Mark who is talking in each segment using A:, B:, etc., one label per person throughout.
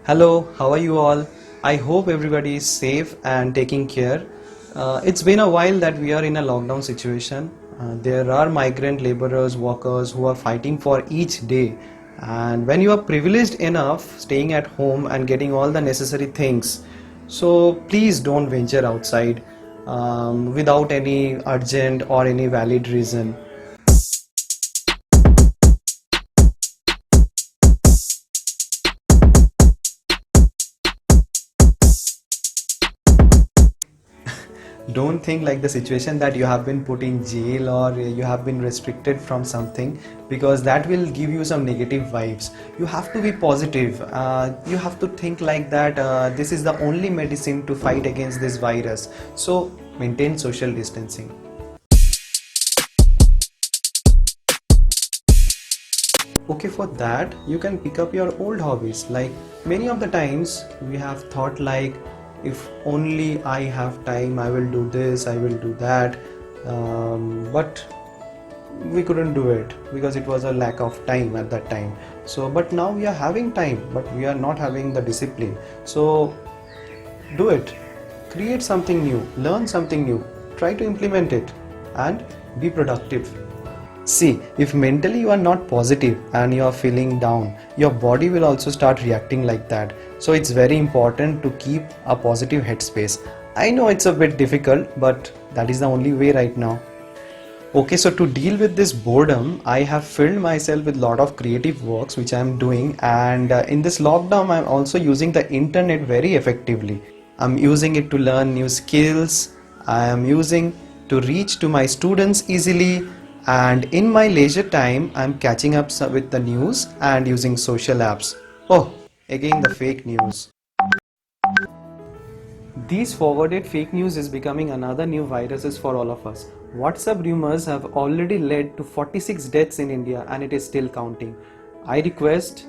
A: Hello, how are you all? I hope everybody is safe and taking care. It's been a while that we are in a lockdown situation. There are migrant laborers, workers who are fighting for each day. And when you are privileged enough, staying at home and getting all the necessary things, so please don't venture outside without any urgent or any valid reason. Don't think like the situation that you have been put in jail or you have been restricted from something, because that will give you some negative vibes. You have to be positive. You have to think like that this is the only medicine to fight against this virus. So maintain social distancing. Okay, for that you can pick up your old hobbies. Like many of the times we have thought like, if only I have time, I will do this, I will do that, but we couldn't do it because it was a lack of time at that time. So but now we are having time, but we are not having the discipline. So do it, create something new, learn something new, try to implement it and be productive. See, if mentally you are not positive and you are feeling down, your body will also start reacting like that. So it's very important to keep a positive headspace. I know it's a bit difficult, but that is the only way right now. Okay, so to deal with this boredom, I have filled myself with a lot of creative works which I am doing, and in this lockdown I am also using the internet very effectively. I'm using it to learn new skills, I am using to reach to my students easily, and in my leisure time I'm catching up with the news and using social apps. Oh, again the fake news. These forwarded fake news is becoming another new viruses for all of us. WhatsApp rumors have already led to 46 deaths in India and it is still counting. I request,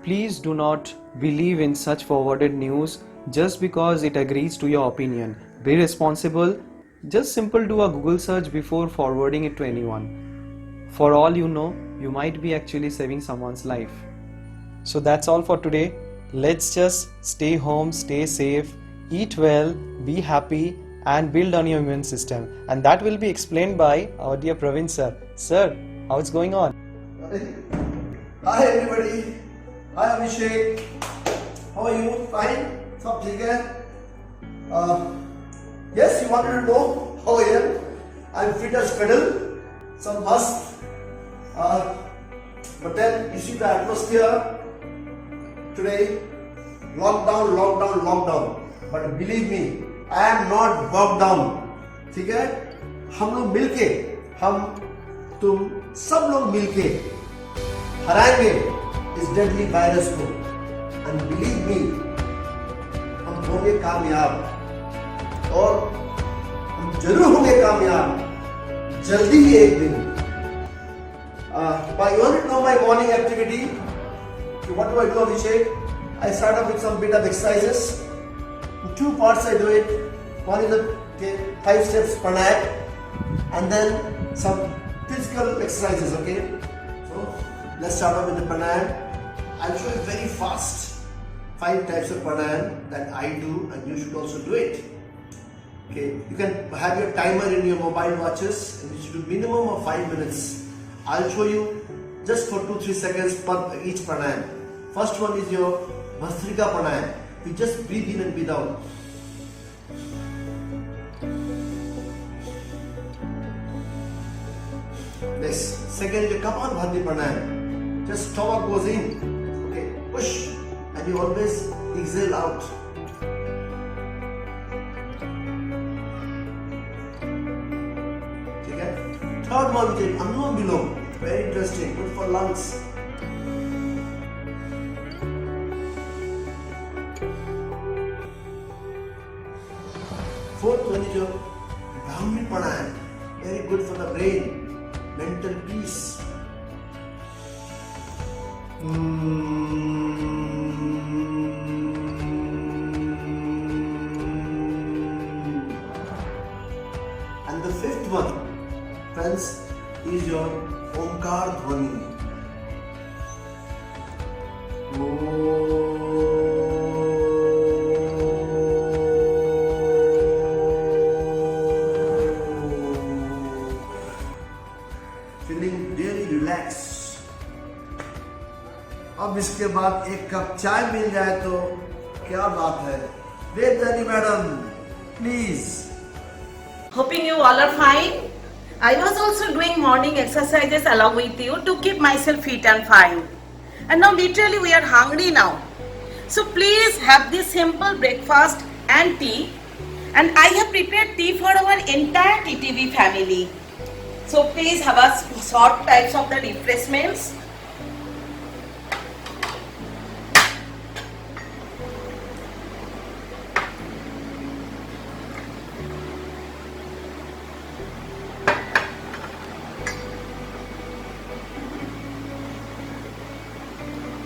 A: please do not believe in such forwarded news just because it agrees to your opinion. Be responsible. Just simple do a Google search before forwarding it to anyone. For all you know, you might be actually saving someone's life. So that's all for today. Let's just stay home, stay safe, eat well, be happy and build on your immune system. And that will be explained by our dear Praveen sir. Sir, how it's going on?
B: Hi everybody. Hi Abhishek. How are you? Fine? सब ठीक है? Yes, you wanted to know how I am? I'm fit as fiddle. Some must. But then you see the atmosphere today. Lockdown, lockdown, lockdown. But believe me, I am not bogged down. ठीक है? हम लोग मिलके, हम तुम सब लोग मिलके हराएंगे इस डेडली वायरस को. एंड बिलीव मी, हम होंगे कामयाब और हम जरूर होंगे कामयाब जल्दी ही एक दिन. But you want to know my morning activity? What do I do, Abhishek? I start off with some bit of exercises. In two parts I do it. One is the 5 steps pranayam and then some physical exercises, okay? So let's start off with the pranayam. I'll show you very fast 5 types of pranayam that I do and you should also do it. Okay, you can have your timer in your mobile watches and you should do minimum of 5 minutes. I'll show you just for 2-3 seconds per each pranayam. First one is your Bhastrika pranayam. You just breathe in and breathe out. Next, second is your Kapalbhati pranayam. Just stomach goes in. Okay, push and you always exhale out. Third one is Anulom Vilom. Very interesting, good for lungs. Fourth one is your Brahmi Pranayam. Very good for the brain, mental peace. And the fifth one, friends, is your Omkar Dhwani. Om. Relax. अब इसके बाद एक cup चाय मिल जाए तो क्या बात है। Debjani madam please.
C: Hoping you all are fine. I was also doing morning exercises along with you to keep myself fit and fine. And now literally we are hungry now. So please have this simple breakfast and tea. And I have prepared tea for our entire TTV family. So please have a short types of the refreshments.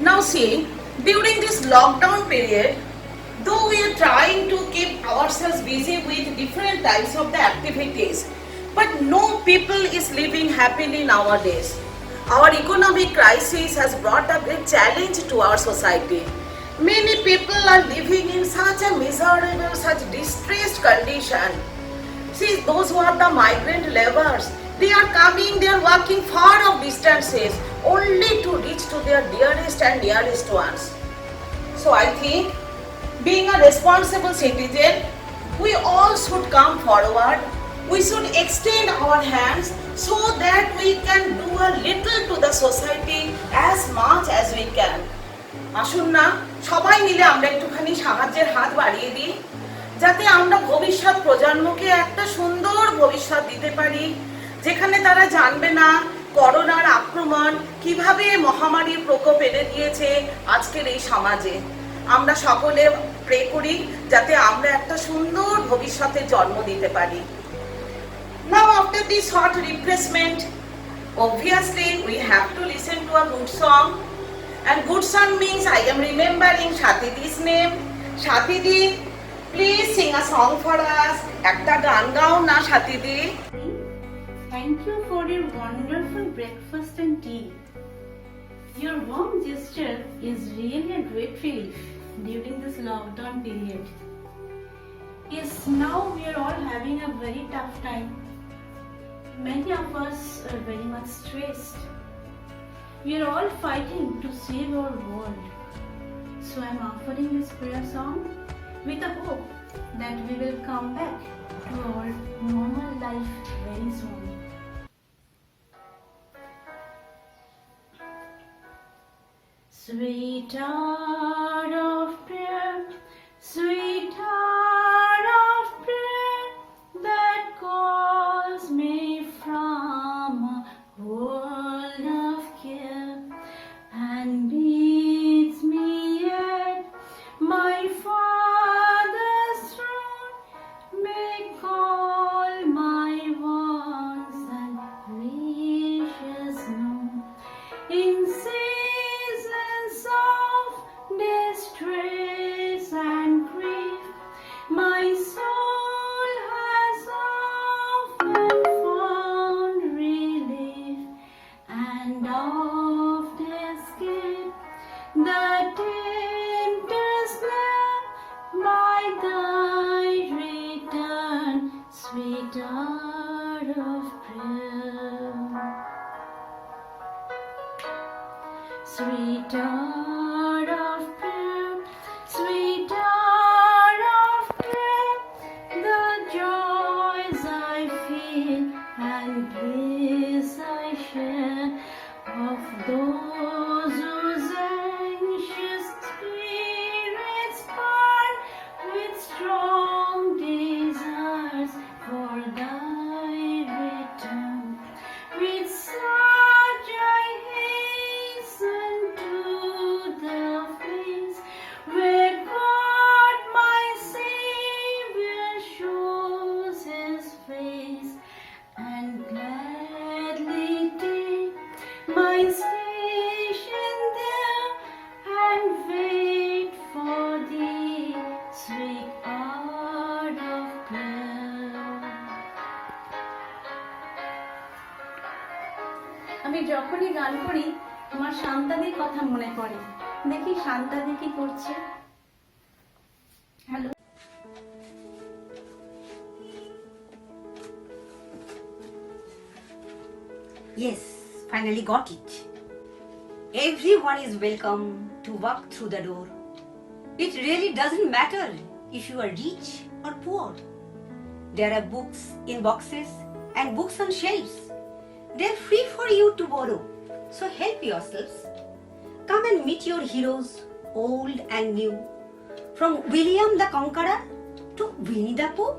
C: Now see, during this lockdown period, though we are trying to keep ourselves busy with different types of the activities, but no people is living happily nowadays. Our economic crisis has brought a great challenge to our society. Many people are living in such a miserable, such distressed condition. See, those who are the migrant laborers, they are coming, they are walking far of distances only to reach to their dearest and nearest ones. So I think, being a responsible citizen, we all should come forward. We should extend our hands so that we can do a little to the society as much as we can. আসুন না সবাই মিলে আমরা একটুখানি সাহায্যের হাত বাড়িয়ে দিই, যাতে আমরা ভবিষ্যৎ প্রজন্মকে একটা সুন্দর ভবিষ্যৎ দিতে পারি, যেখানে তারা জানবে না করোনার আক্রমণ কিভাবে মহামারীর প্রকোপ এনে দিয়েছে আজকের এই সমাজে। আমরা সকলে প্রে করি যাতে আমরা একটা সুন্দর ভবিষ্যতের জন্ম দিতে পারি। Now after this short refreshment, obviously we have to listen to a good song. And good song means I am remembering Shatidi's name. Shatidi, please sing a song for us. একটা গান গাও না Shatidi?
D: Thank you for your wonderful breakfast and tea. Your warm gesture is really a great relief during this lockdown period. Yes, now we are all having a very tough time. Many of us are very much stressed. We are all fighting to save our world. So I am offering this prayer song with the hope that we will come back to our normal life very soon. Sweet heart of prayer, sweet heart of prayer, that calls me from a world of care and leads me at my Father's throne, make all my wants and wishes known. In seasons of distress and grief, my soul has often found relief and oft escaped the tempter's snare by thy return, sweet hour of prayer. Sweet hour of prayer, sweet hour of prayer, the joys I feel and bliss I share of those whose anxious spirits burn with strong desires for thy return. With such I hasten to the place where God my Savior shows His face, and gladly take my station there and wait for thee, sweet hour of prayer. আমি যখনই গান করি আমার শান্তাদির কথা মনে পড়ে। দেখি শান্তাদি কি করছে। Hello.
E: Yes, finally got it. Everyone is welcome to walk through the door. It really doesn't matter if you are rich or poor. There are books in boxes and books on shelves. They are free for you to borrow, so help yourselves. Come and meet your heroes, old and new. From William the Conqueror to Winnie the Pooh.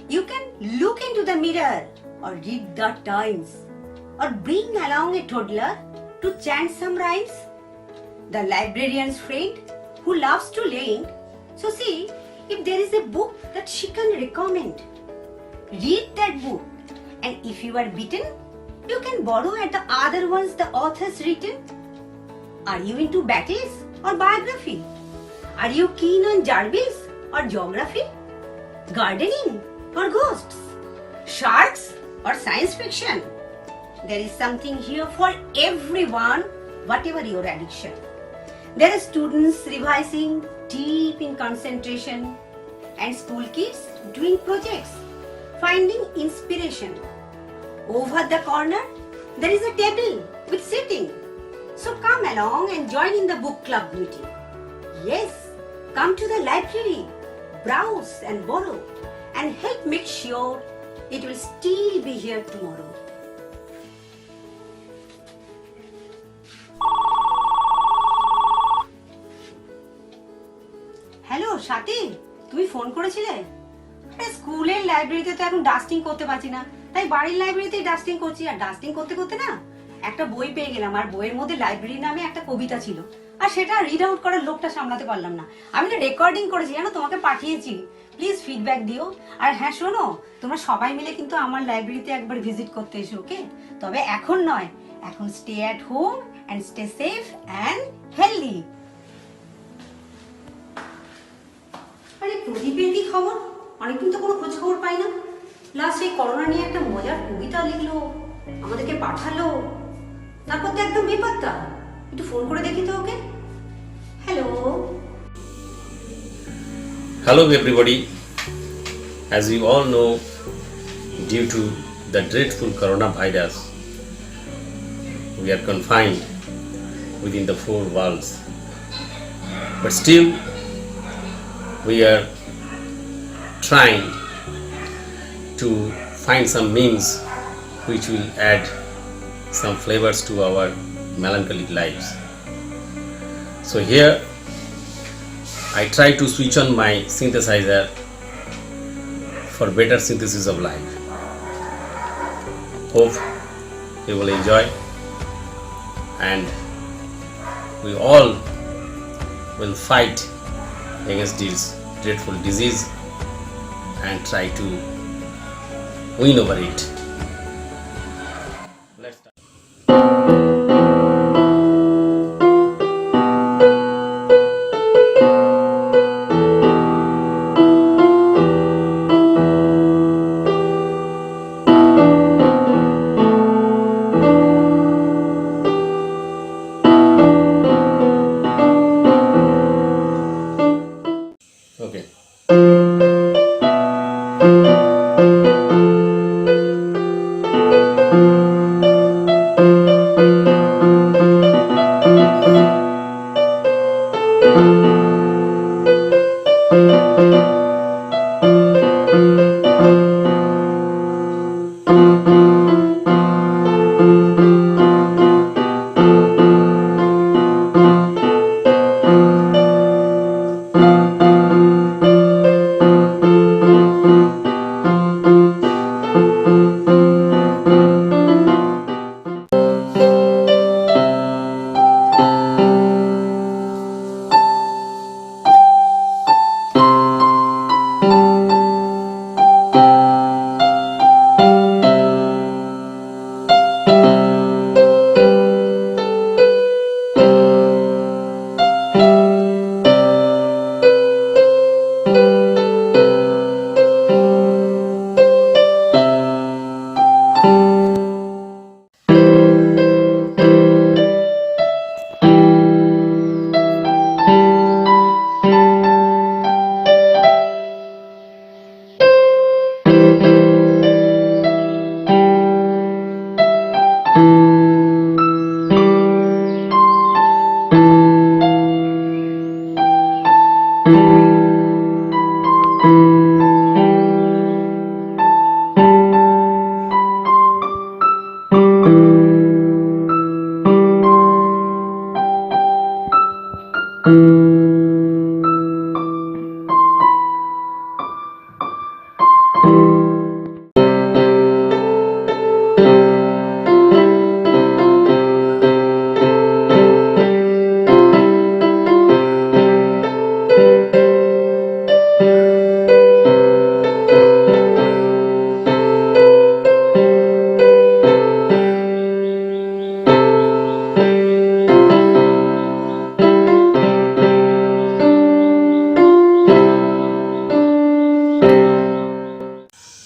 E: You can look into the mirror or read the Times or bring along a toddler to chant some rhymes. The librarian's friend who loves to lend. So see if there is a book that she can recommend. Read that book, and if you are beaten, you can borrow at the other ones the author's written. Are you into battles or biography? Are you keen on gerbils or geography? Gardening or ghosts? Sharks or science fiction? There is something here for everyone, whatever your addiction. There are students revising deep in concentration and school kids doing projects, finding inspiration. Over the corner, there is a table with sitting. So come along and join in the book club meeting. Yes, come to the library, browse and borrow, and help make sure it will still be here tomorrow. Hello সাথী, তুমি phone করেছিলে? আরে স্কুলের লাইব্রেরিতে তো এখন dusting করতে পারছি না, তাই বাড়ির লাইব্রেরিতেই ডাস্টিং করছি। আর ডাস্টিং করতে করতে না একটা বই পেয়ে গেলাম, আর বইয়ের মধ্যে লাইব্রেরি নামে একটা কবিতা ছিল, আর সেটা রিড আউট করার লোকটা সামলাতে পারলাম না। আমি না রেকর্ডিং করেছি, জানো, তোমাকে পাঠিয়েছি। প্লিজ ফিডব্যাক দিও। আর হ্যাঁ শোনো, তোমরা সবাই মিলে কিন্তু আমার লাইব্রেরিতে একবার ভিজিট করতে এসো, ওকে? তবে এখন নয়, এখন stay at home and stay safe and healthy. আরে প্রদীপের কি খবর? অনেকদিন তো কোনো খোঁজ খবর পাই না। লাস্ট এই করোনা নিয়ে একটা মজার কবিতা লিখলো, আমাদেরকে পাঠালো, তারপর তো একদম বেপাত্তা। একটু ফোন করে দেখি তো ওকে। Hello.
F: Hello everybody. As you all know, due to the dreadful coronavirus, we are confined within the four walls. But still, we are trying to find some means which will add some flavors to our melancholic lives. So here I try to switch on my synthesizer for better synthesis of life. Hope you will enjoy, and we all will fight against this dreadful disease and try to win over it. Let's start. Okay.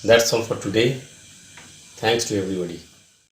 F: That's all for today. Thanks to everybody.